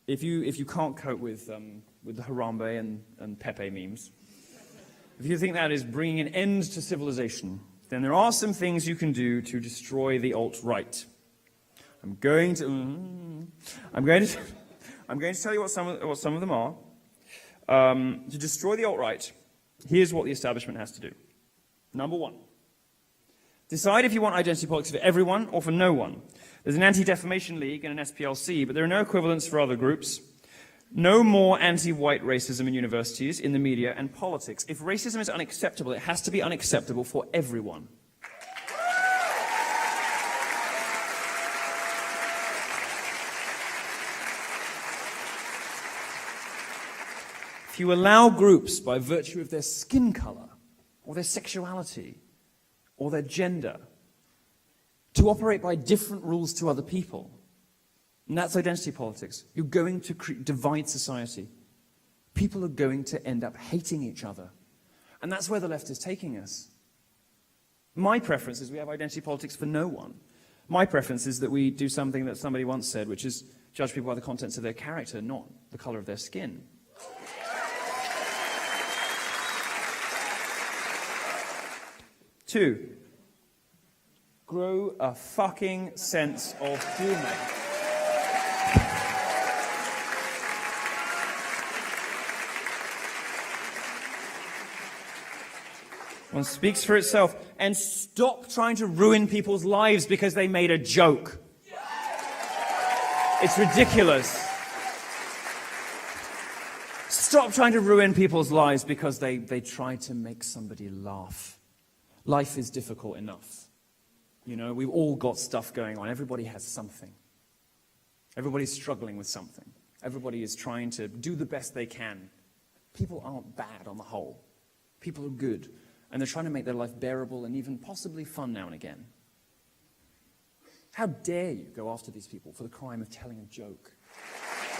if you can't cope with the Harambe and Pepe memes, if you think that is bringing an end to civilization, then there are some things you can do to destroy the alt-right. I'm going to tell you what some of them are. To destroy the alt-right, here's what the establishment has to do. Number one, decide if you want identity politics for everyone or for no one. There's an Anti-Defamation League and an SPLC, but there are no equivalents for other groups. No more anti-white racism in universities, in the media, and politics. If racism is unacceptable, it has to be unacceptable for everyone. If you allow groups, by virtue of their skin color, or their sexuality, or their gender, to operate by different rules to other people, and that's identity politics, you're going to divide society. People are going to end up hating each other. And that's where the left is taking us. My preference is we have identity politics for no one. My preference is that we do something that somebody once said, which is judge people by the contents of their character, not the color of their skin. Two, grow a fucking sense of humor. One speaks for itself. And stop trying to ruin people's lives because they made a joke. It's ridiculous. Stop trying to ruin people's lives because they tried to make somebody laugh. Life is difficult enough. You know, we've all got stuff going on. Everybody has something. Everybody's struggling with something. Everybody is trying to do the best they can. People aren't bad on the whole. People are good. And they're trying to make their life bearable and even possibly fun now and again. How dare you go after these people for the crime of telling a joke?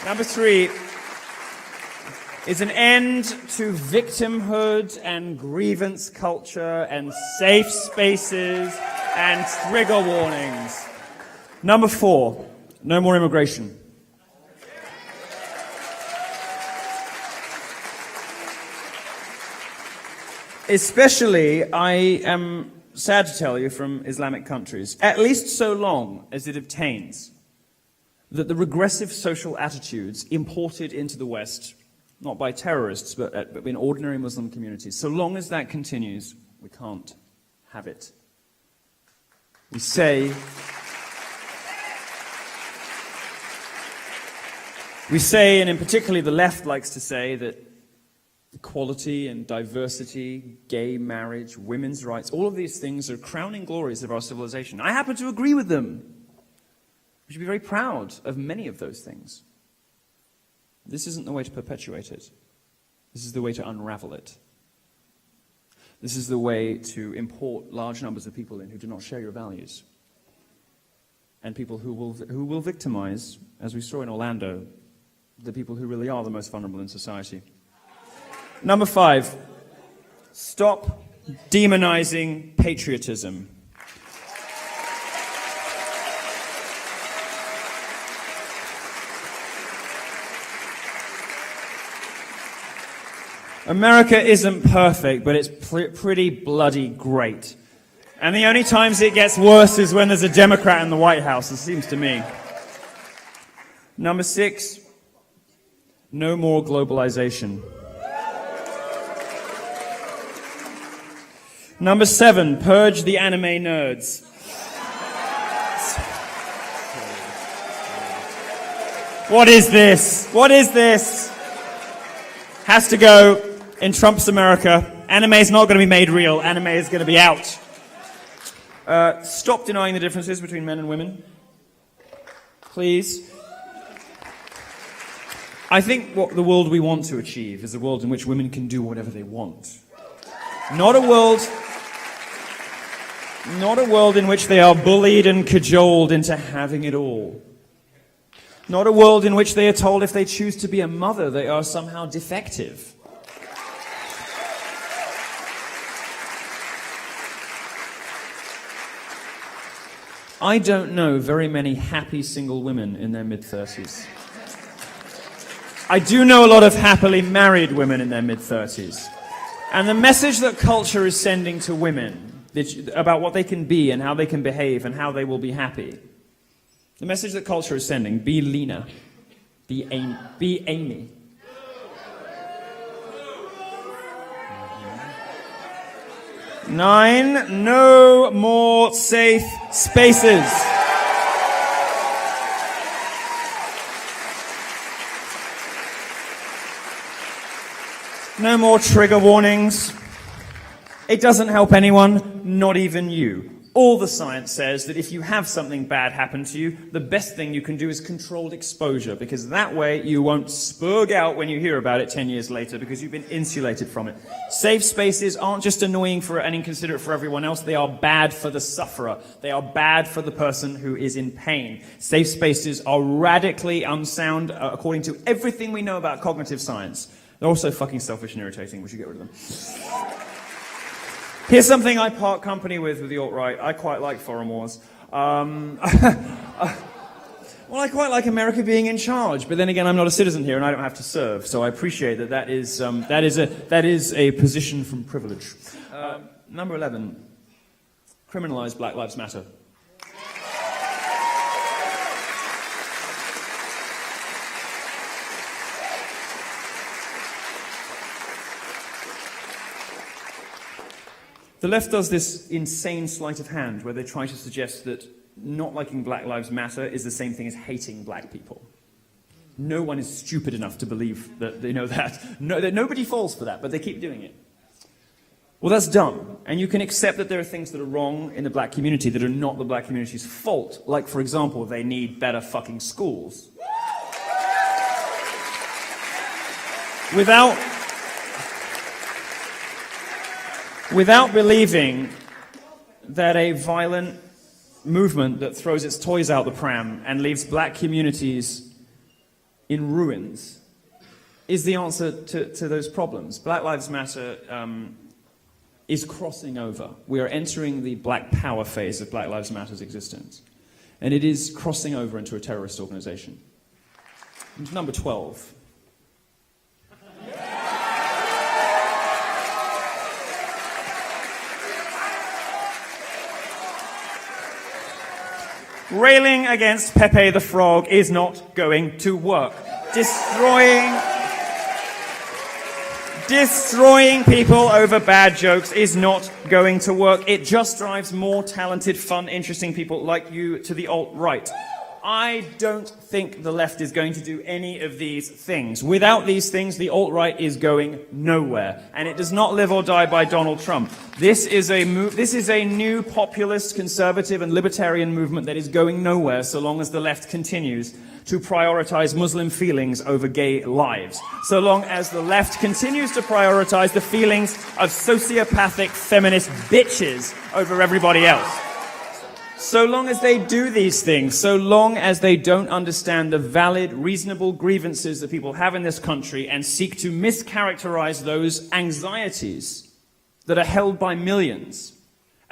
Number three is an end to victimhood and grievance culture and safe spaces and trigger warnings. Number four, no more immigration. Especially, I am sad to tell you, from Islamic countries, at least so long as it obtains that the regressive social attitudes imported into the West, not by terrorists, but in ordinary Muslim communities, so long as that continues, we can't have it. We say, and in particularly the left likes to say, that equality and diversity, gay marriage, women's rights, all of these things are crowning glories of our civilization. I happen to agree with them. We should be very proud of many of those things. This isn't the way to perpetuate it. This is the way to unravel it. This is the way to import large numbers of people in who do not share your values. And people who will victimize, as we saw in Orlando, the people who really are the most vulnerable in society. Number five, stop demonizing patriotism. America isn't perfect, but it's pretty bloody great. And the only times it gets worse is when there's a Democrat in the White House, it seems to me. Number six, no more globalization. Number seven, purge the anime nerds. What is this? What is this? Has to go in Trump's America. Anime is not going to be made real. Anime is going to be out. Stop denying the differences between men and women. Please. I think what the world we want to achieve is a world in which women can do whatever they want. Not a world in which they are bullied and cajoled into having it all. Not a world in which they are told if they choose to be a mother, they are somehow defective. I don't know very many happy single women in their mid-30s. I do know a lot of happily married women in their mid-30s. And the message that culture is sending to women about what they can be and how they can behave and how they will be happy. The message that culture is sending: be Lena, be Amy. Nine, no more safe spaces. No more trigger warnings. It doesn't help anyone, not even you. All the science says that if you have something bad happen to you, the best thing you can do is controlled exposure, because that way you won't spurg out when you hear about it 10 years later, because you've been insulated from it. Safe spaces aren't just annoying and inconsiderate for everyone else, they are bad for the sufferer. They are bad for the person who is in pain. Safe spaces are radically unsound, according to everything we know about cognitive science. They're also fucking selfish and irritating. We should get rid of them. Here's something I part company with the alt-right. I quite like foreign wars. Well, I quite like America being in charge, but then again, I'm not a citizen here and I don't have to serve, so I appreciate that is a position from privilege. Number 11, criminalize Black Lives Matter. The left does this insane sleight of hand where they try to suggest that not liking Black Lives Matter is the same thing as hating black people. No one is stupid enough to believe that they know that. No, that nobody falls for that, but they keep doing it. Well, that's dumb. And you can accept that there are things that are wrong in the black community that are not the black community's fault. Like, for example, they need better fucking schools. Without believing that a violent movement that throws its toys out the pram and leaves black communities in ruins is the answer to those problems. Black Lives Matter is crossing over. We are entering the black power phase of Black Lives Matter's existence. And it is crossing over into a terrorist organization. And number 12. Railing against Pepe the Frog is not going to work. Destroying people over bad jokes is not going to work. It just drives more talented, fun, interesting people like you to the alt-right. I don't think the left is going to do any of these things. Without these things, the alt-right is going nowhere. And it does not live or die by Donald Trump. This is a new populist, conservative, and libertarian movement that is going nowhere so long as the left continues to prioritize Muslim feelings over gay lives. So long as the left continues to prioritize the feelings of sociopathic feminist bitches over everybody else. So long as they do these things, so long as they don't understand the valid, reasonable grievances that people have in this country and seek to mischaracterize those anxieties that are held by millions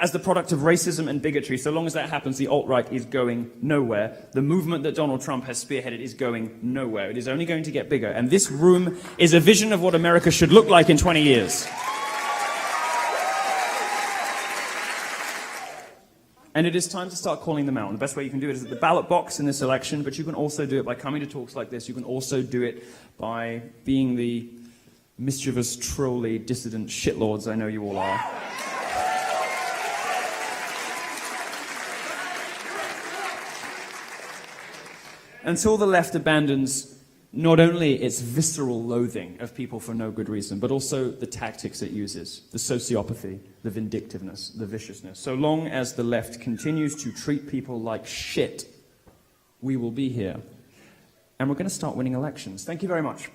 as the product of racism and bigotry, so long as that happens, the alt-right is going nowhere. The movement that Donald Trump has spearheaded is going nowhere. It is only going to get bigger. And this room is a vision of what America should look like in 20 years. And it is time to start calling them out. And the best way you can do it is at the ballot box in this election, but you can also do it by coming to talks like this. You can also do it by being the mischievous, trolly, dissident shitlords I know you all are. Until the left abandons not only its visceral loathing of people for no good reason, but also the tactics it uses, the sociopathy, the vindictiveness, the viciousness. So long as the left continues to treat people like shit, we will be here. And we're going to start winning elections. Thank you very much.